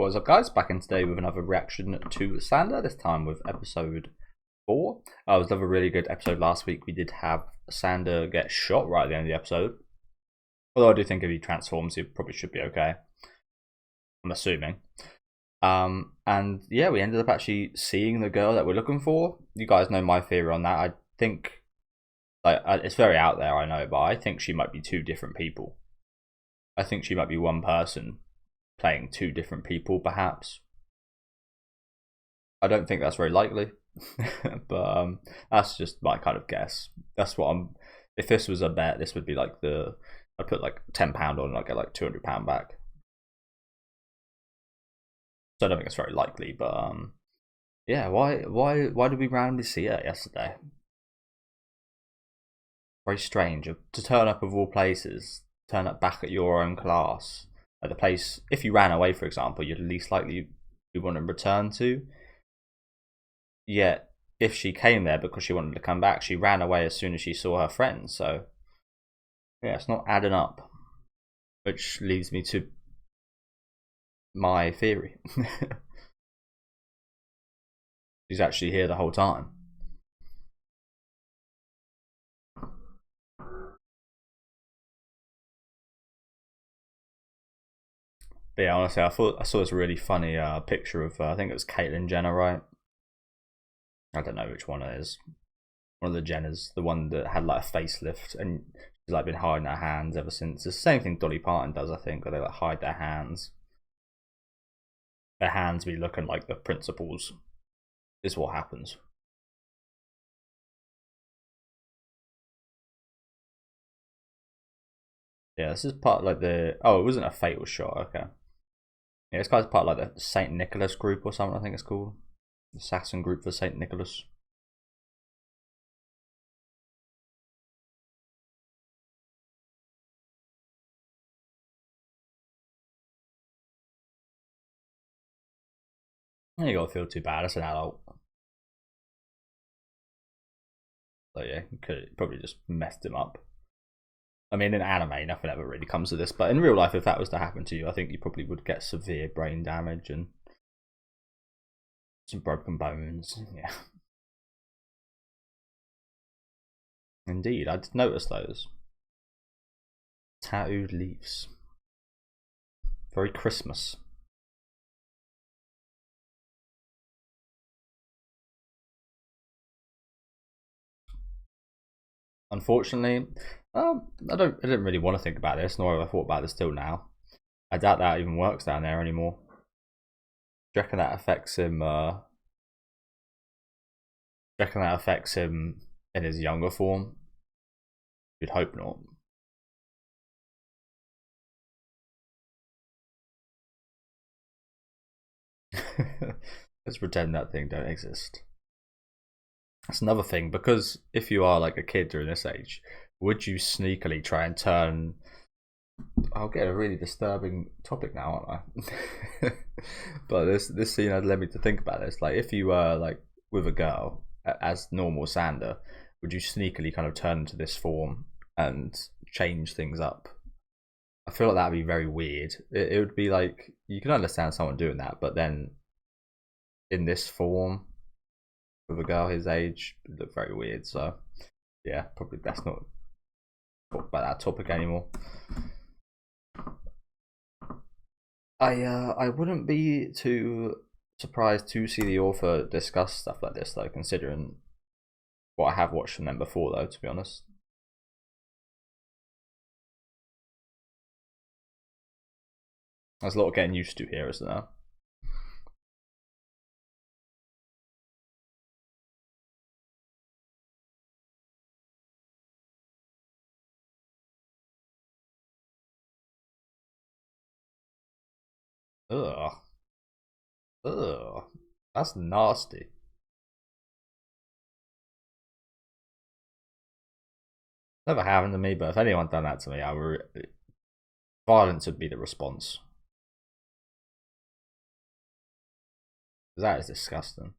What is up, guys? Back in today with another reaction to Sanda, this time with episode 4. It was another really good episode last week. We did have Sanda get shot right at the end of the episode. Although I do think if he transforms, he probably should be okay. I'm assuming. And yeah, we ended up actually seeing the girl that we're looking for. You guys know my theory on that. I think, it's very out there, I know, but I think she might be two different people. I think she might be one person playing two different people, perhaps. I don't think that's very likely, but that's just my kind of guess. That's what I'm. If this was a bet, this would be like I'd put like £10 on and I'd get like £200 back. So I don't think it's very likely, but yeah. Why did we randomly see her yesterday? Very strange to turn up of all places. Turn up back at your own class. At the place, if you ran away, for example, you'd least likely you want to return to. Yet, if she came there because she wanted to come back, she ran away as soon as she saw her friends. So, yeah, it's not adding up. Which leads me to my theory. She's actually here the whole time. But yeah, honestly, I saw this really funny picture of I think it was Caitlyn Jenner, right? I don't know which one it is. One of the Jenners, the one that had like a facelift, and she's like been hiding her hands ever since. It's the same thing Dolly Parton does, I think, where they like hide their hands. Their hands be looking like the principals. Is what happens. Yeah, this is part of like the. Oh, it wasn't a fatal shot. Okay. Yeah, this guy's part of like the Saint Nicholas group or something. I think it's called assassin group for Saint Nicholas. You gotta feel too bad. It's an adult. So yeah, you could probably just messed him up. I mean, in anime, nothing ever really comes to this, but in real life, if that was to happen to you, I think you probably would get severe brain damage and some broken bones. Yeah, indeed, I did notice those tattooed leaves. Very Christmas. Unfortunately, I didn't really want to think about this, nor have I thought about this till now. I doubt that even works down there anymore. Do you reckon that affects him? Do you reckon that affects him in his younger form? You'd hope not. Let's pretend that thing don't exist. That's another thing, because if you are like a kid during this age, would you sneakily try and turn? I'll get a really disturbing topic now, aren't I? But this scene had led me to think about this. Like, if you were like with a girl as normal Sanda, would you sneakily kind of turn into this form and change things up? I feel like that'd be very weird. It would be like, you can understand someone doing that, but then in this form with a girl his age, it look very weird. So yeah, probably best not talk about that topic anymore. I wouldn't be too surprised to see the author discuss stuff like this, though, considering what I have watched from them before, though, to be honest. There's a lot of getting used to here, isn't there? Ugh. Ugh. That's nasty. Never happened to me, but if anyone done that to me, violence would be the response. That is disgusting.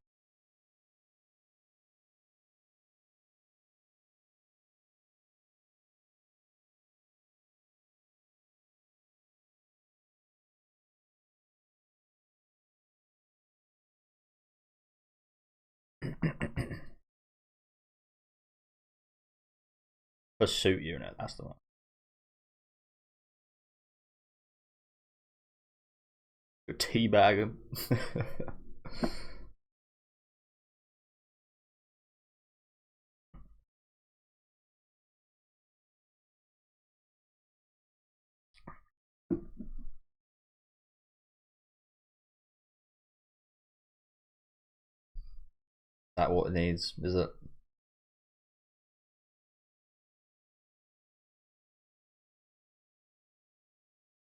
Pursuit unit, that's the one. Teabag him. That what it needs, is it?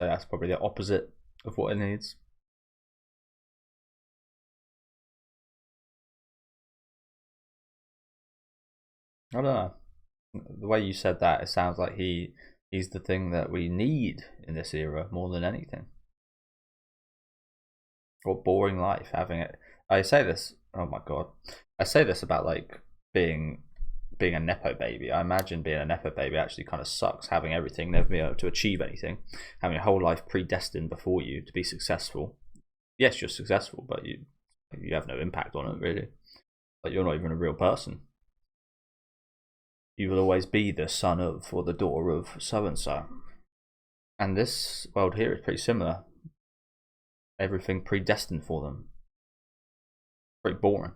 So that's probably the opposite of what it needs. I don't know. The way you said that, it sounds like he's the thing that we need in this era more than anything. Or boring life, having it. I say this. Oh my god, I say this about like being a nepo baby. I imagine being a nepo baby actually kind of sucks. Having everything, never be able to achieve anything, having a whole life predestined before you to be successful. Yes, you're successful, but you have no impact on it really. Like you're not even a real person. You will always be the son of or the daughter of so and so. And this world here is pretty similar. Everything predestined for them. Pretty boring.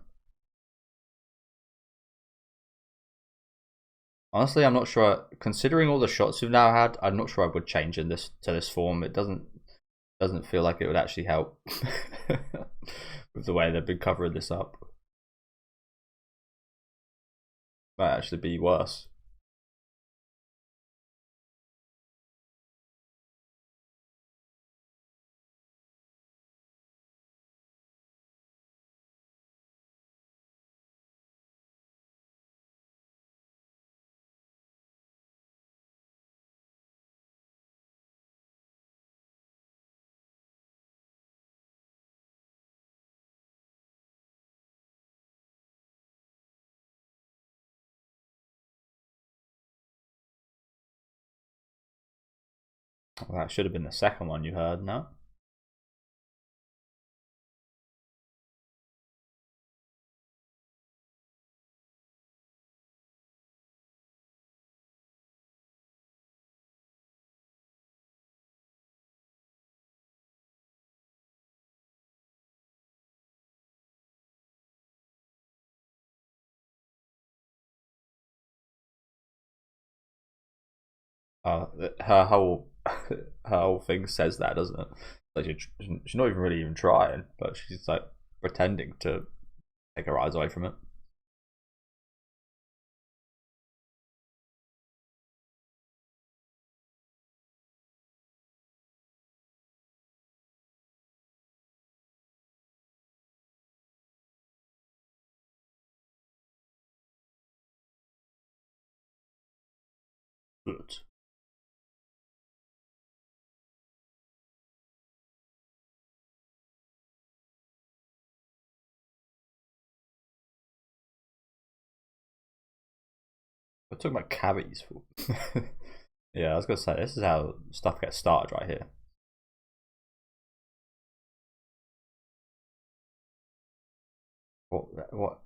Honestly, I'm not sure. Considering all the shots we've now had, I'm not sure I would change in this to this form. It doesn't feel like it would actually help with the way they've been covering this up. Might actually be worse. Well, that should have been the second one you heard, no? Her whole her whole thing says that, doesn't it? Like she's not even trying, but she's like pretending to take her eyes away from it. But we're talking about cavities. Yeah, I was gonna say this is how stuff gets started right here. What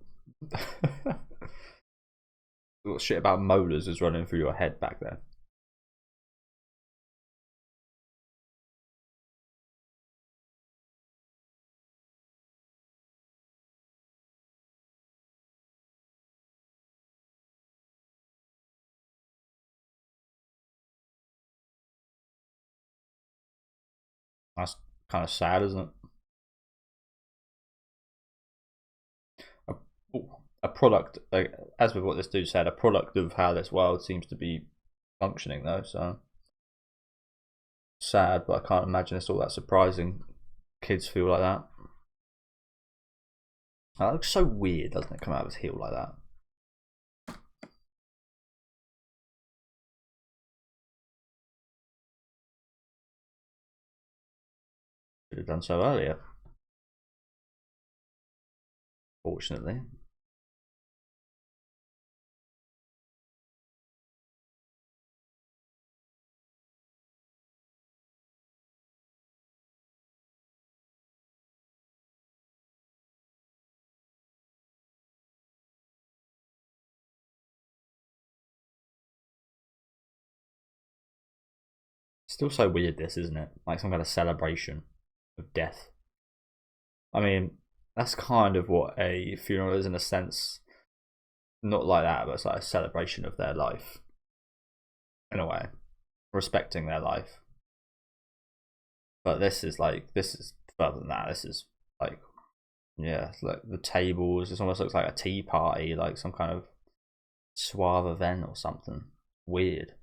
what shit about molars is running through your head back there? That's kind of sad, isn't it? A, a product, like, as with what this dude said, a product of how this world seems to be functioning, though. So sad, but I can't imagine it's all that surprising. Kids feel like that. That looks so weird, doesn't it? Come out of his heel like that. Should have done so earlier. Fortunately. Still so weird, this, isn't it? Like some kind of celebration of death. I mean, that's kind of what a funeral is in a sense. Not like that, but it's like a celebration of their life. In a way. Respecting their life. But this is further than that. This is like, yeah, it's like the tables. It almost looks like a tea party, like some kind of suave event or something. Weird.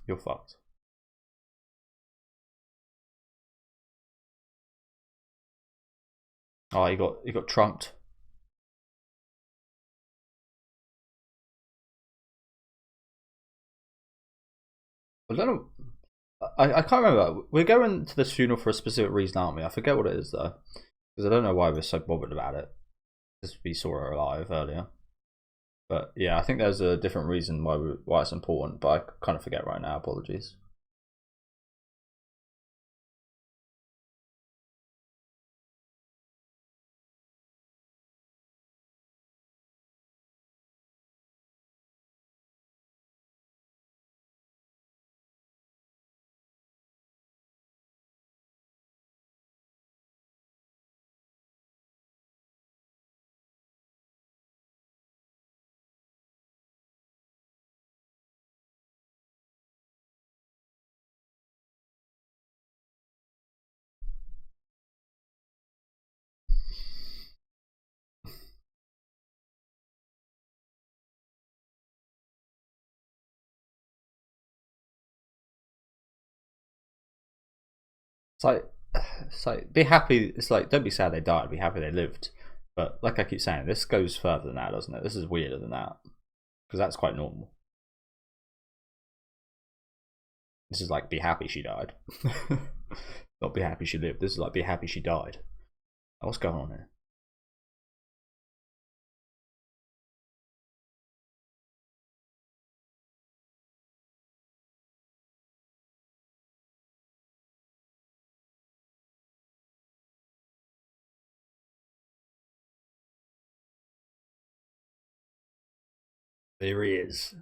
You're fucked. Oh, you got trumped. I don't know. I can't remember. We're going to this funeral for a specific reason, aren't we? I forget what it is though, because I don't know why we're so bothered about it. Because we saw her alive earlier. But yeah, I think there's a different reason why it's important, but I kind of forget right now. Apologies. It's it's like be happy. It's like don't be sad they died. Be happy they lived. But like I keep saying, this goes further than that, doesn't it? This is weirder than that because that's quite normal. This is like be happy she died, not be happy she lived. This is like be happy she died. What's going on here? There he is.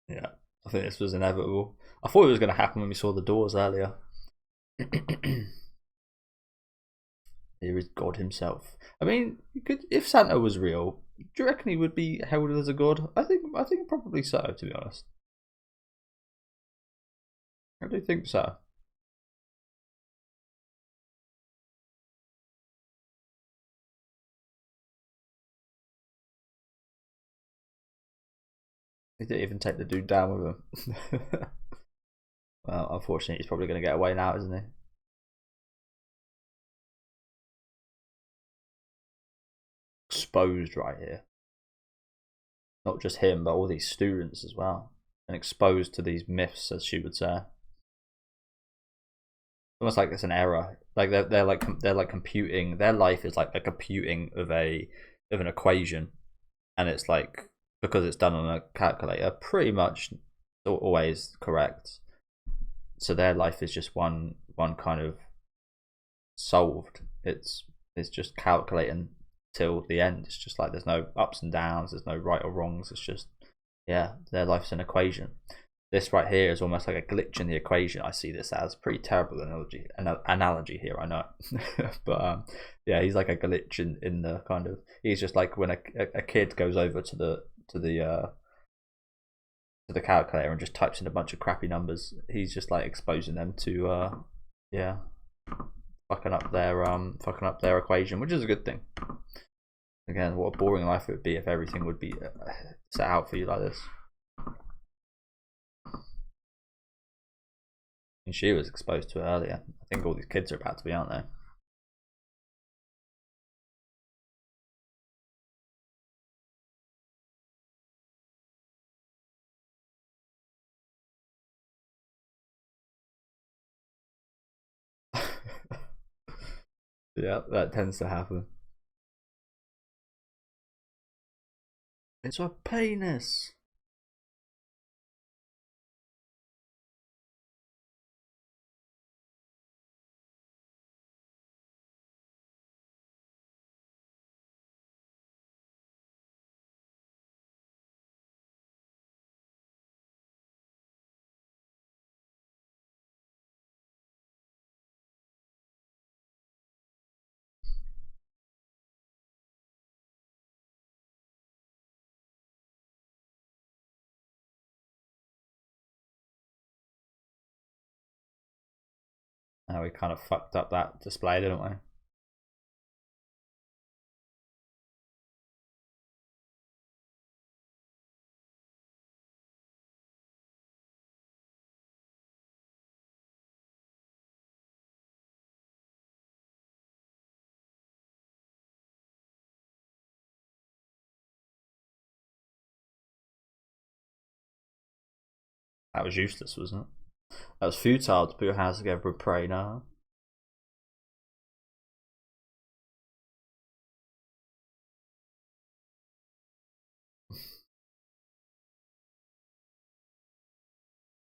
Yeah, I think this was inevitable. I thought it was going to happen when we saw the doors earlier. Here is God himself. I mean, if Santa was real, do you reckon he would be heralded as a god? I think probably so. To be honest, I do think so. He didn't even take the dude down with him. Well, unfortunately, he's probably going to get away now, isn't he? Exposed right here. Not just him, but all these students as well, and exposed to these myths, as she would say. Almost like it's an error. Like they're like computing. Their life is like a computing of an equation, and it's like because it's done on a calculator, pretty much always correct. So their life is just one kind of solved. It's just calculating till the end. It's just like there's no ups and downs, there's no right or wrongs. It's just yeah, their life's an equation. This right here is almost like a glitch in the equation. I see this as pretty terrible analogy here. I know, but yeah, he's like a glitch in the kind of. He's just like when a kid goes over to the calculator and just types in a bunch of crappy numbers. He's just like exposing them to yeah, fucking up their equation, which is a good thing. Again, what a boring life it would be if everything would be set out for you like this. And she was exposed to it earlier. I think all these kids are about to be, aren't they? Yeah, that tends to happen. It's a penis. We kind of fucked up that display, didn't we? That was useless, wasn't it? That was futile to put your hands together and pray now.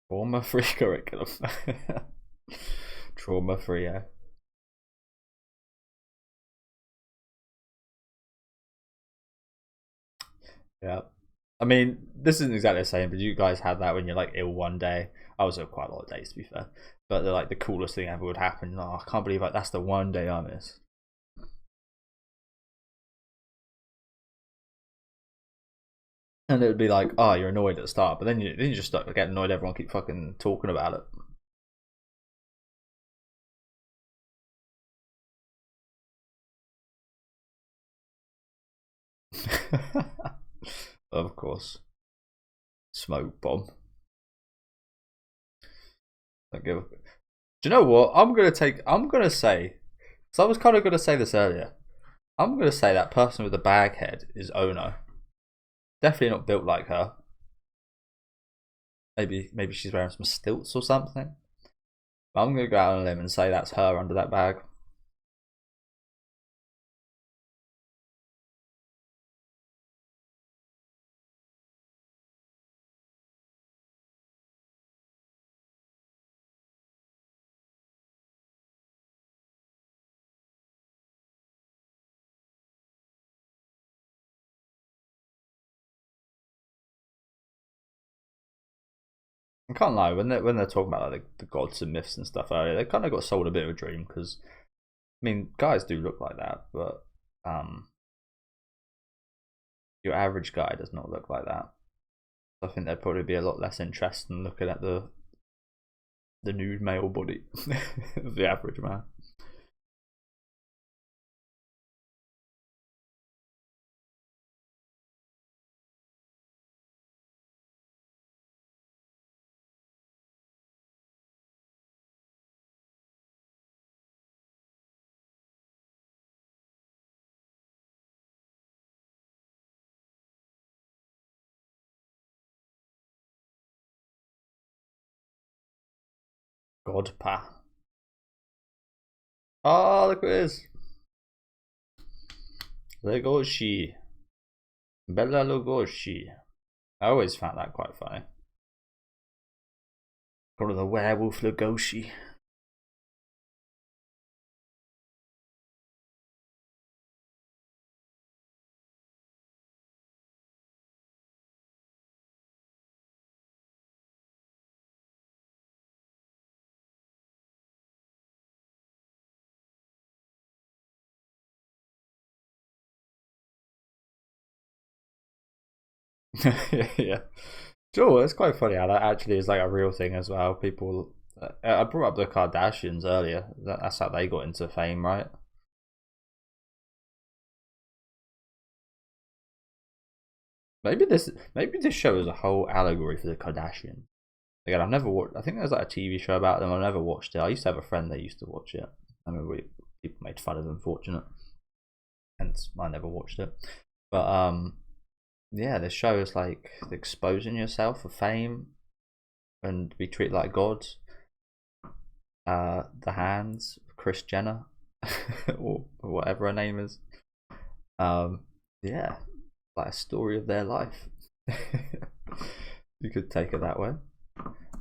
Trauma free curriculum. Trauma free, yeah. Yeah. I mean, this isn't exactly the same, but you guys had that when you're like ill one day. I was ill quite a lot of days, to be fair. But they're like the coolest thing ever would happen. Oh, I can't believe like that's the one day I miss. And it would be like, oh, you're annoyed at the start, but then you just start getting annoyed. Everyone keep fucking talking about it. Of course, smoke bomb. Don't give. Do you know what? I'm gonna say. So I was kind of gonna say this earlier. I'm gonna say that person with the bag head is Ono. Definitely not built like her. Maybe she's wearing some stilts or something. But I'm gonna go out on a limb and say that's her under that bag. I can't lie, when they're talking about like the gods and myths and stuff earlier, they kind of got sold a bit of a dream because I mean guys do look like that, but your average guy does not look like that. I think there'd probably be a lot less interest in looking at the nude male body of the average man. God pa. Oh, look at this. Legoshi. Bella Lugosi. I always found that quite funny. Call the werewolf Lugosi. Yeah. Sure, it's quite funny how that actually is like a real thing as well. People, I brought up the Kardashians earlier. That's how they got into fame, right? Maybe this show is a whole allegory for the Kardashians. Again, I've never watched. I think there's like a TV show about them. I've never watched it. I used to have a friend that used to watch it. I mean, people made fun of them, fortunate, hence I never watched it. But yeah, this show is like exposing yourself for fame and be treated like gods. The Hands, Chris Jenner, or whatever her name is. Yeah, like a story of their life. You could take it that way.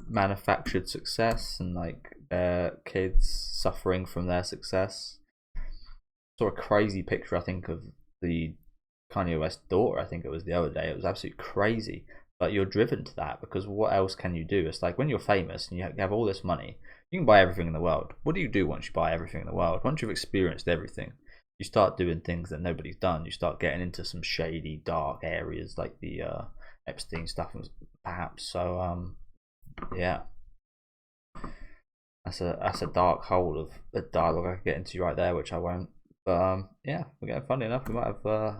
Manufactured success and like their kids suffering from their success. Saw a crazy picture, I think, of the Kanye West daughter. I think it was the other day. It was absolutely crazy. But you're driven to that because what else can you do? It's like when you're famous and you have all this money, you can buy everything in the world. What do you do once you buy everything in the world? Once you've experienced everything, you start doing things that nobody's done. You start getting into some shady, dark areas like the Epstein stuff, perhaps. So, yeah. That's a dark hole of a dialogue I could get into right there, which I won't. But yeah, we're getting funny enough. We might have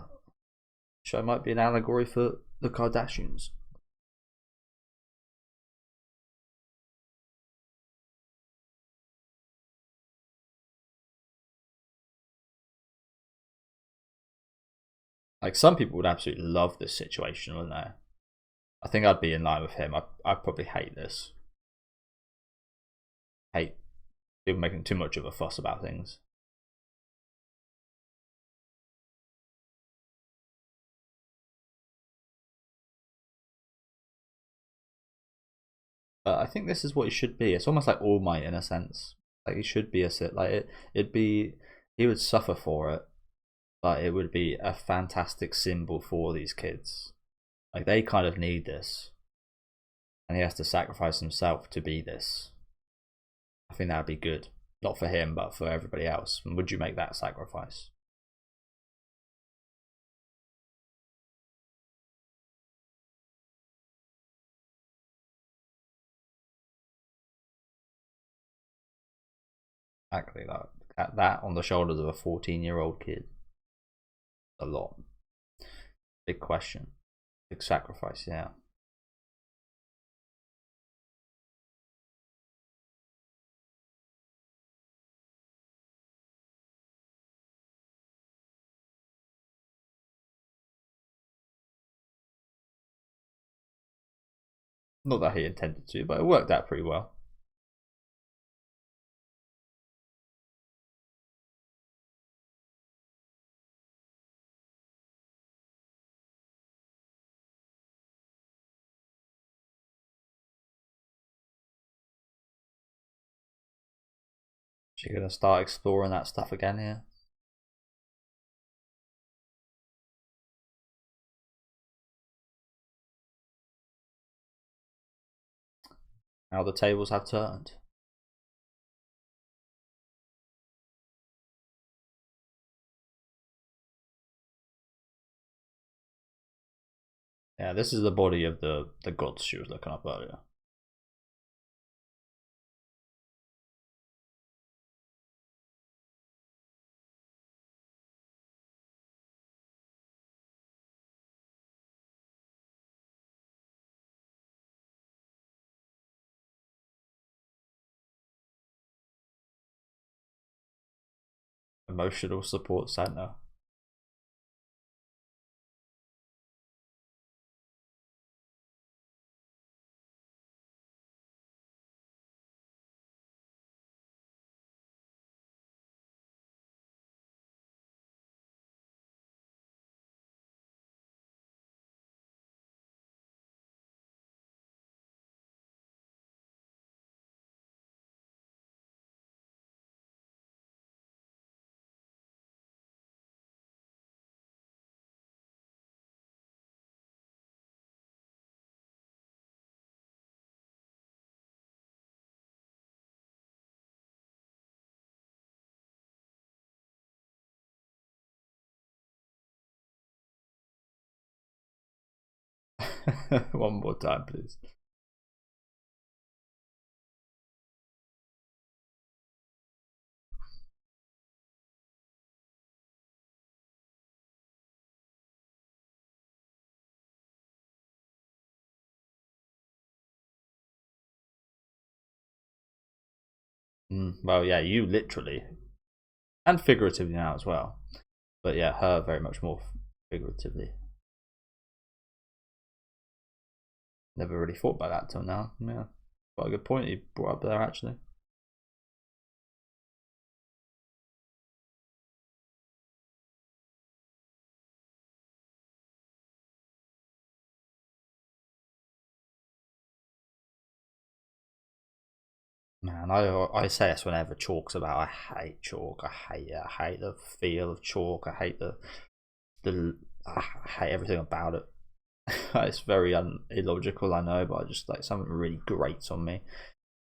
show might be an allegory for the Kardashians. Like some people would absolutely love this situation, wouldn't they? I think I'd be in line with him. I'd probably hate this. Hate people making too much of a fuss about things. But I think this is what he should be. It's almost like All Might in a sense. Like he should be a sit. Like it'd be. He would suffer for it, but it would be a fantastic symbol for these kids. Like they kind of need this, and he has to sacrifice himself to be this. I think that'd be good, not for him, but for everybody else. And would you make that sacrifice? Exactly, like at that on the shoulders of a 14-year-old kid. A lot. Big question. Big sacrifice, yeah. Not that he intended to, but it worked out pretty well. She's gonna start exploring that stuff again here. Now the tables have turned. Yeah, this is the body of the gods she was looking up earlier. Emotional support center. One more time, please. Well, yeah, you literally and figuratively now as well. But yeah, her very much more figuratively. Never really thought about that till now. Yeah, quite a good point you brought up there, actually. Man, I say this whenever chalk's about. I hate chalk. I hate it. I hate the feel of chalk. I hate the I hate everything about it. It's very illogical, I know, but I just like something really grates on me.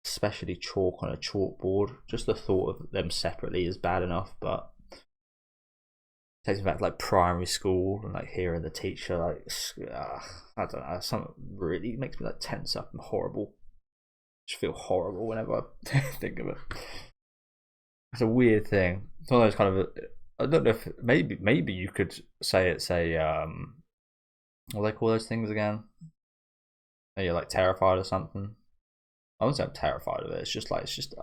Especially chalk on a chalkboard. Just the thought of them separately is bad enough, but it takes me back to like primary school and like hearing the teacher like I don't know, something really makes me like tense up and horrible. just feel horrible whenever I think of it. It's a weird thing. It's one of those kind of. I don't know if maybe you could say it's a what do they call those things again? Are you like terrified or something? I wouldn't say I'm terrified of it. It's just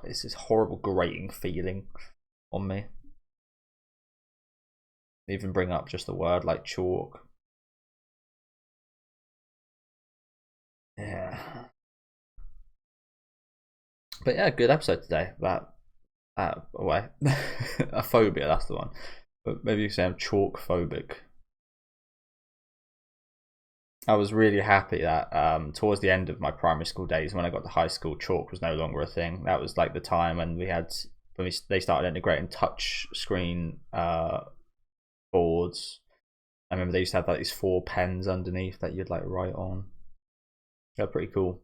it's this horrible grating feeling on me. Even bring up just the word like chalk. Yeah. But yeah, good episode today. That away. A phobia, that's the one. But maybe you say I'm chalk phobic. I was really happy that towards the end of my primary school days, when I got to high school, chalk was no longer a thing. That was like the time when they started integrating touch screen boards. I remember they used to have like these 4 pens underneath that you'd like write on. They're pretty cool.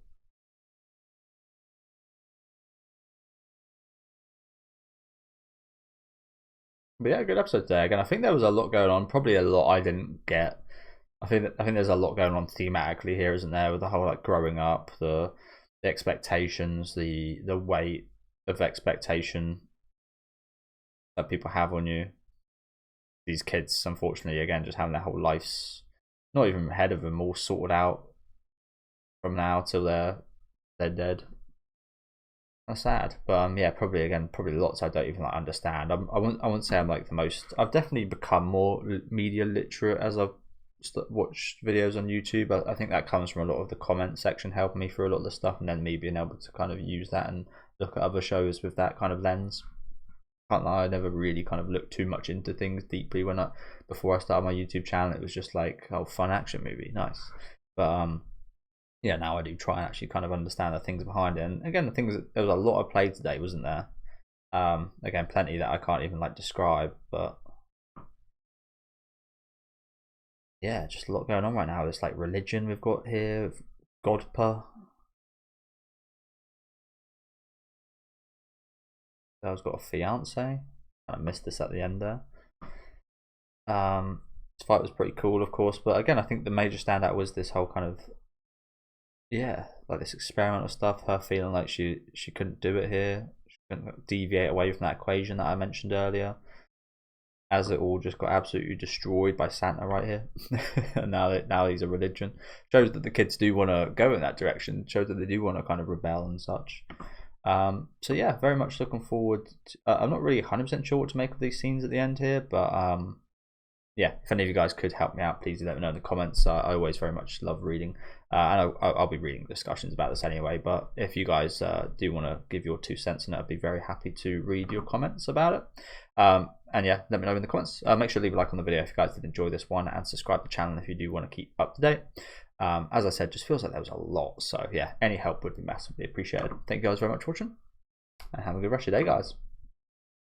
But yeah, good episode today. Again, I think there was a lot going on. Probably a lot I didn't get. I think there's a lot going on thematically here, isn't there? With the whole like growing up, the expectations, the weight of expectation that people have on you. These kids, unfortunately, again, just having their whole lives not even ahead of them, all sorted out from now till they're dead. That's sad, but yeah, probably lots I don't even like understand. I wouldn't say I'm like the most. I've definitely become more media literate as I've watched videos on YouTube. I think that comes from a lot of the comment section helping me through a lot of the stuff, and then me being able to kind of use that and look at other shows with that kind of lens. Can't lie, I never really kind of looked too much into things deeply before I started my YouTube channel. It was just like, oh, fun action movie, nice. But yeah, now I do try and actually kind of understand the things behind it. And again, there was a lot I played today, wasn't there? Again, plenty that I can't even like describe, but yeah, just a lot going on right now. This like religion we've got here, Godpa. I've got a fiance. I missed this at the end there. This fight was pretty cool, of course, but again, I think the major standout was this whole kind of like this experimental stuff. Her feeling like she couldn't do it here. She couldn't deviate away from that equation that I mentioned earlier. As it all just got absolutely destroyed by Santa right here. And now he's a religion. Shows that the kids do want to go in that direction. Shows that they do want to kind of rebel and such. So yeah, very much looking forward to, I'm not really 100% sure what to make of these scenes at the end here, but yeah, if any of you guys could help me out, please let me know in the comments. I always very much love reading, and I'll be reading discussions about this anyway, but if you guys do want to give your 2 cents on it, I'd be very happy to read your comments about it. And yeah, let me know in the comments. Make sure to leave a like on the video if you guys did enjoy this one, and subscribe to the channel if you do want to keep up to date. As I said, just feels like there was a lot, so yeah, any help would be massively appreciated. Thank you guys very much for watching, and have a good rest of your day, guys.